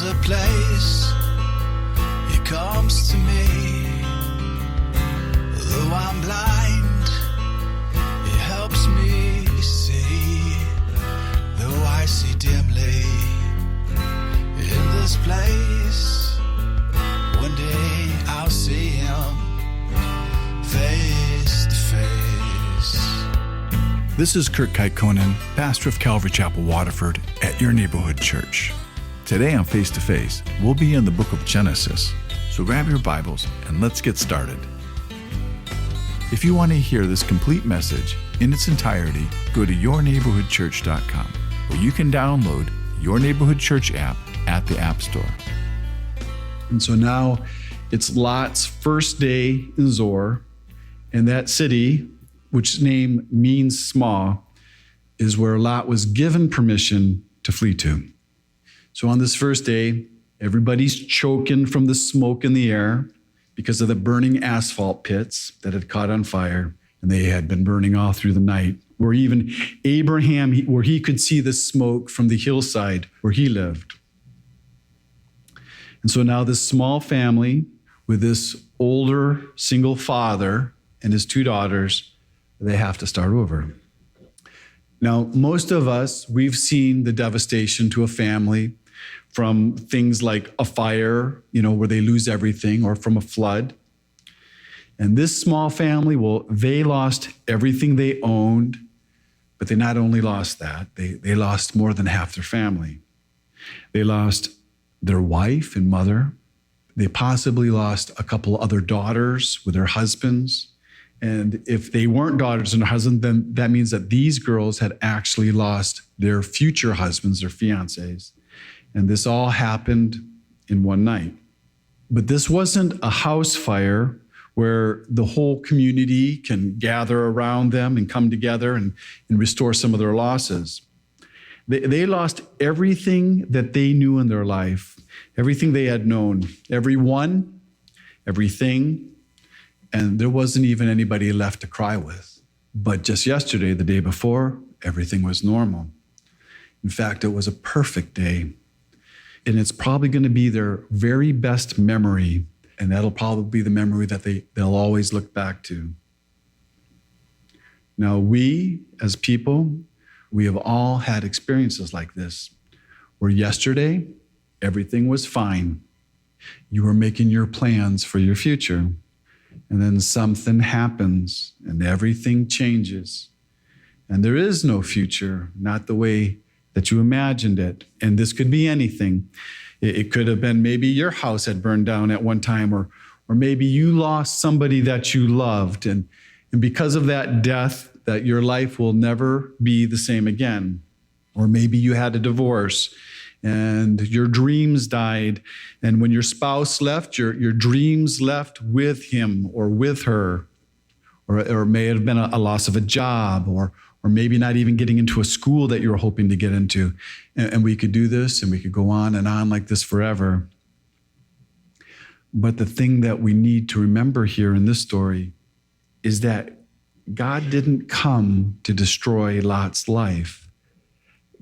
There's a place He comes to me. Though I'm blind, He helps me see. Though I see dimly in this place, one day I'll see Him face to face. This is Kurt Kaikkonen, pastor of Calvary Chapel, Waterford, at your neighborhood church. Today on Face to Face, we'll be in the book of Genesis. So grab your Bibles and let's get started. If you want to hear this complete message in its entirety, go to yourneighborhoodchurch.com, where you can download Your Neighborhood Church app at the App Store. And so now it's Lot's first day in Zoar, and that city, which name means small, is where Lot was given permission to flee to. So on this first day, everybody's choking from the smoke in the air because of the burning asphalt pits that had caught on fire, and they had been burning all through the night, where even Abraham, where he could see the smoke from the hillside where he lived. And so now this small family with this older single father and his two daughters, they have to start over. Now, most of us, we've seen the devastation to a family from things like a fire, where they lose everything, or from a flood. And this small family, well, they lost everything they owned, but they not only lost that, they lost more than half their family. They lost their wife and mother. They possibly lost a couple other daughters with their husbands. And if they weren't daughters and husbands, then that means that these girls had actually lost their future husbands, their fiancés. And this all happened in one night. But this wasn't a house fire where the whole community can gather around them and come together and restore some of their losses. They lost everything that they knew in their life, everything they had known, everyone, everything, and there wasn't even anybody left to cry with. But just yesterday, the day before, everything was normal. In fact, it was a perfect day. And it's probably going to be their very best memory, and that'll probably be the memory that they'll always look back to. Now, we, as people, we have all had experiences like this, where yesterday, everything was fine. You were making your plans for your future, and then something happens, and everything changes. And there is no future, not the way that you imagined it. And this could be anything. It could have been maybe your house had burned down at one time, or maybe you lost somebody that you loved. And because of that death, that your life will never be the same again. Or maybe you had a divorce and your dreams died. And when your spouse left, your dreams left with him or with her. Or it may have been a loss of a job, or maybe not even getting into a school that you were hoping to get into. And we could do this, and we could go on and on like this forever. But the thing that we need to remember here in this story is that God didn't come to destroy Lot's life.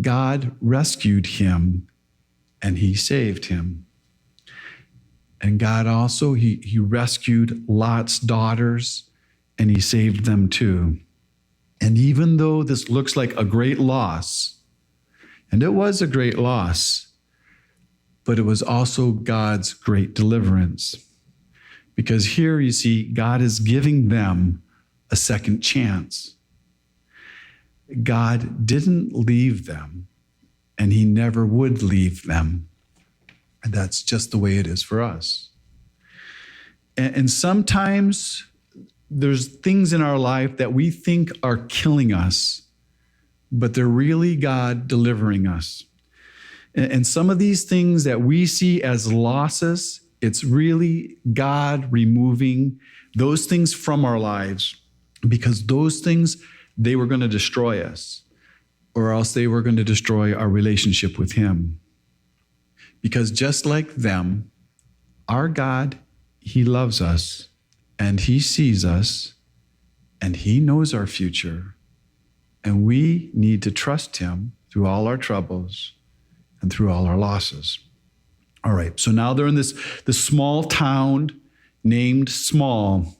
God rescued him, and he saved him. And God also, he rescued Lot's daughters, and he saved them too. And even though this looks like a great loss, and it was a great loss, but it was also God's great deliverance. Because here you see, God is giving them a second chance. God didn't leave them, and he never would leave them. And that's just the way it is for us. And sometimes there's things in our life that we think are killing us, but they're really God delivering us. And some of these things that we see as losses, it's really God removing those things from our lives, because those things, they were going to destroy us, or else they were going to destroy our relationship with him. Because just like them, our God, he loves us, and he sees us, and he knows our future. And we need to trust him through all our troubles and through all our losses. All right, so now they're in this small town named Small,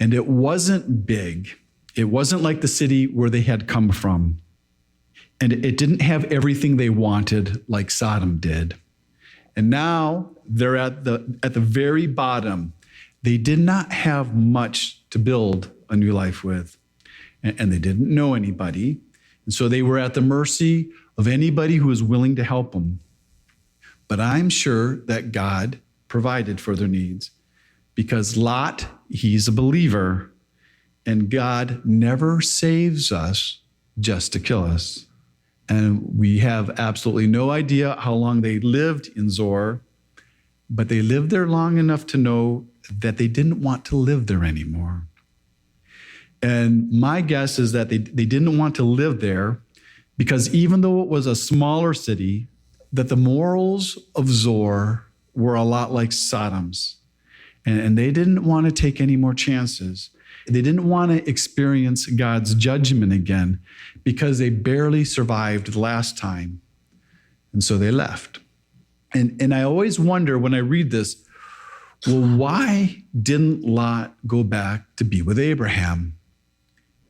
and it wasn't big. It wasn't like the city where they had come from. And it didn't have everything they wanted like Sodom did. And now they're at the very bottom. They did not have much to build a new life with. And they didn't know anybody. And so they were at the mercy of anybody who was willing to help them. But I'm sure that God provided for their needs, because Lot, he's a believer, and God never saves us just to kill us. And we have absolutely no idea how long they lived in Zoar, but they lived there long enough to know that they didn't want to live there anymore. And my guess is that they didn't want to live there because even though it was a smaller city, that the morals of Zoar were a lot like Sodom's. And they didn't want to take any more chances. They didn't want to experience God's judgment again because they barely survived the last time. And so they left. And I always wonder when I read this, well, why didn't Lot go back to be with Abraham?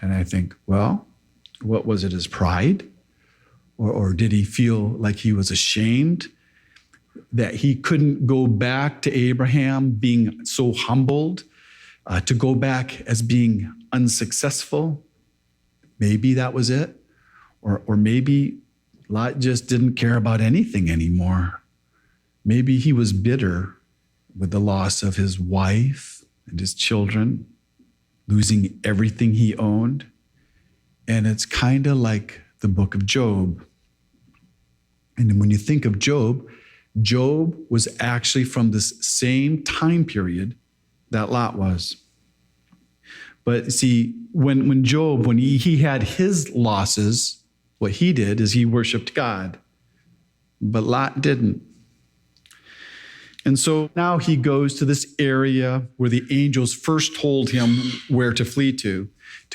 And I think, well, what was it, his pride? Or did he feel like he was ashamed that he couldn't go back to Abraham being so humbled, to go back as being unsuccessful? Maybe that was it. Or maybe Lot just didn't care about anything anymore. Maybe he was bitter with the loss of his wife and his children, losing everything he owned. And it's kind of like the book of Job. And when you think of Job, Job was actually from this same time period that Lot was. But see, when Job, when he had his losses, what he did is he worshiped God. But Lot didn't. And so now he goes to this area where the angels first told him where to flee to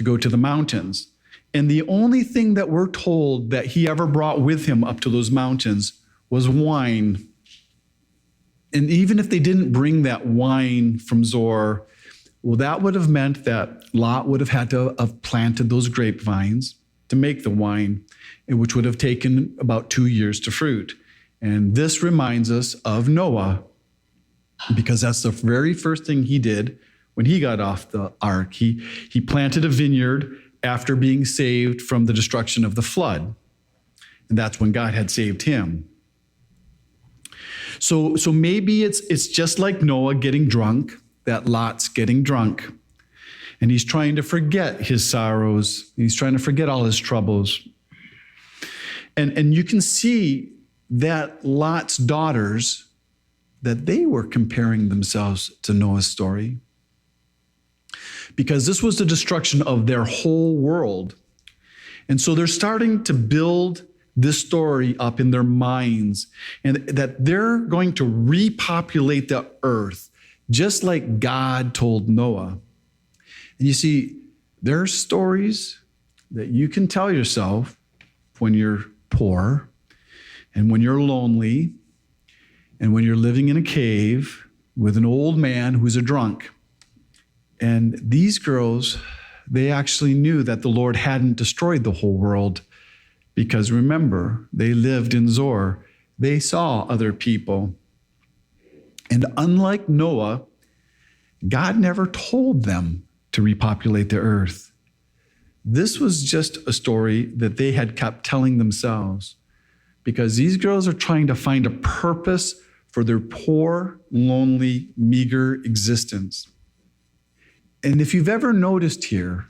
go to the mountains. And the only thing that we're told that he ever brought with him up to those mountains was wine. And even if they didn't bring that wine from Zoar, well, that would have meant that Lot would have had to have planted those grapevines to make the wine, which would have taken about 2 years to fruit. And this reminds us of Noah, because that's the very first thing he did when he got off the ark. He planted a vineyard after being saved from the destruction of the flood. And that's when God had saved him. So maybe it's just like Noah getting drunk, that Lot's getting drunk. And he's trying to forget his sorrows. He's trying to forget all his troubles. And you can see that Lot's daughters, that they were comparing themselves to Noah's story. Because this was the destruction of their whole world. And so they're starting to build this story up in their minds, and that they're going to repopulate the earth, just like God told Noah. And you see, there are stories that you can tell yourself when you're poor, and when you're lonely, and when you're living in a cave with an old man who's a drunk. And these girls, they actually knew that the Lord hadn't destroyed the whole world, because remember, they lived in Zoar. They saw other people. And unlike Noah, God never told them to repopulate the earth. This was just a story that they had kept telling themselves, because these girls are trying to find a purpose for their poor, lonely, meager existence. And if you've ever noticed here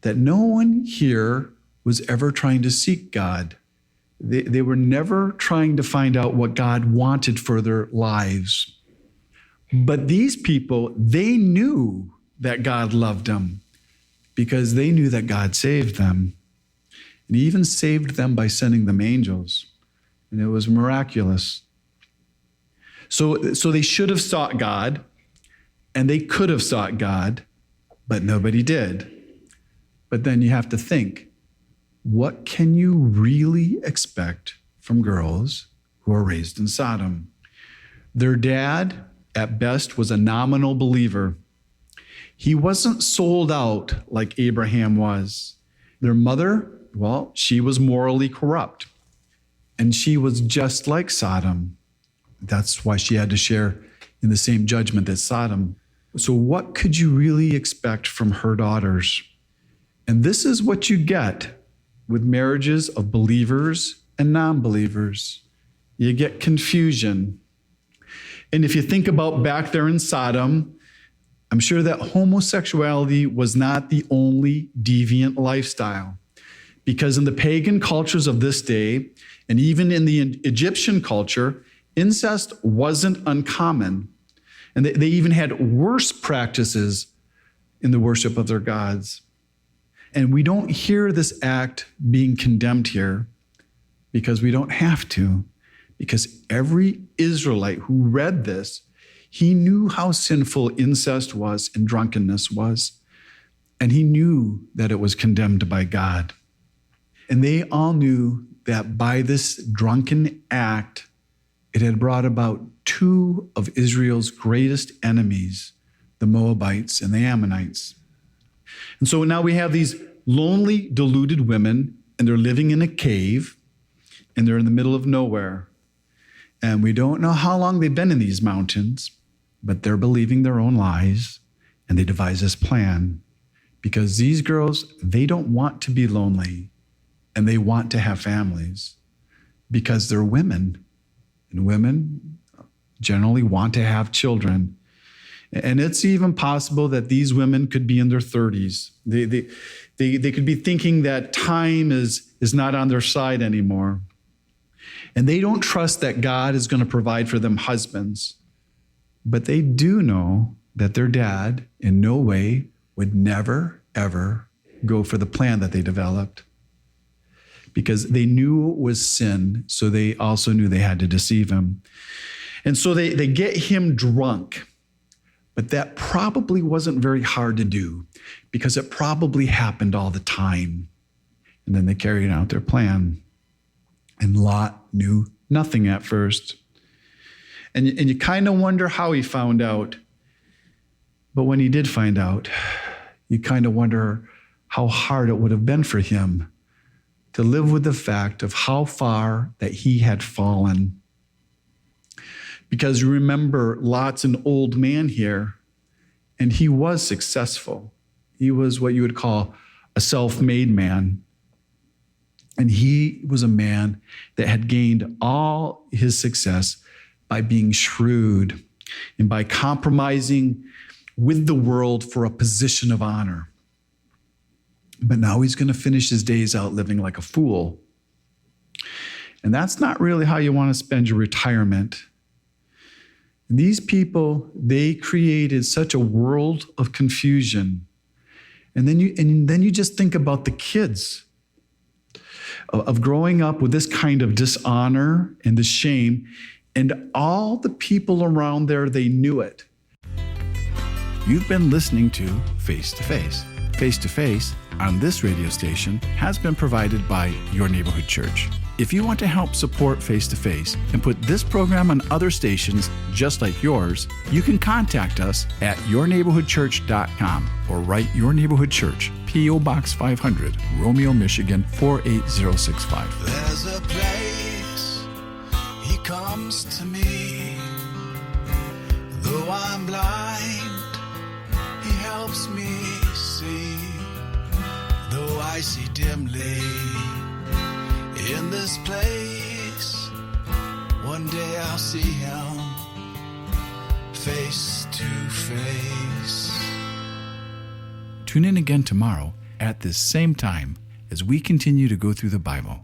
that no one here was ever trying to seek God, they were never trying to find out what God wanted for their lives. But these people, they knew that God loved them because they knew that God saved them. And he even saved them by sending them angels. And it was miraculous. So they should have sought God, and they could have sought God, but nobody did. But then you have to think, what can you really expect from girls who who are raised in Sodom. Their dad, at best, was a nominal believer. He wasn't sold out like Abraham was. Their mother, well, she was morally corrupt. And she was just like Sodom. That's why she had to share in the same judgment as Sodom. So what could you really expect from her daughters? And this is what you get with marriages of believers and non-believers. You get confusion. And if you think about back there in Sodom, I'm sure that homosexuality was not the only deviant lifestyle. Because in the pagan cultures of this day, and even in the Egyptian culture, incest wasn't uncommon. And they even had worse practices in the worship of their gods. And we don't hear this act being condemned here because we don't have to. Because every Israelite who read this, he knew how sinful incest was and drunkenness was. And he knew that it was condemned by God. And they all knew that by this drunken act, it had brought about two of Israel's greatest enemies, the Moabites and the Ammonites. And so now we have these lonely, deluded women, and they're living in a cave, and they're in the middle of nowhere. And we don't know how long they've been in these mountains, but they're believing their own lies, and they devise this plan. Because these girls, they don't want to be lonely, and they want to have families, because they're women. And women generally want to have children. And it's even possible that these women could be in their 30s. They could be thinking that time is not on their side anymore. And they don't trust that God is going to provide for them husbands. But they do know that their dad in no way would never, ever go for the plan that they developed. Because they knew it was sin, so they also knew they had to deceive him. And so they get him drunk. But that probably wasn't very hard to do, because it probably happened all the time. And then they carried out their plan. And Lot knew nothing at first. And you kind of wonder how he found out. But when he did find out, you kind of wonder how hard it would have been for him to live with the fact of how far that he had fallen. Because remember, Lot's an old man here, and he was successful. He was what you would call a self-made man. And he was a man that had gained all his success by being shrewd and by compromising with the world for a position of honor. But now he's going to finish his days out living like a fool. And that's not really how you want to spend your retirement. And these people, they created such a world of confusion. And then you just think about the kids of growing up with this kind of dishonor and the shame, and all the people around there, they knew it. You've been listening to Face to Face. Face to Face on this radio station has been provided by Your Neighborhood Church. If you want to help support Face to Face and put this program on other stations just like yours, you can contact us at yourneighborhoodchurch.com or write Your Neighborhood Church, P.O. Box 500, Romeo, Michigan 48065. There's a place he comes to me. Though I'm blind, he helps me see. Though I see dimly in this place, one day I'll see him face to face. Tune in again tomorrow at this same time as we continue to go through the Bible.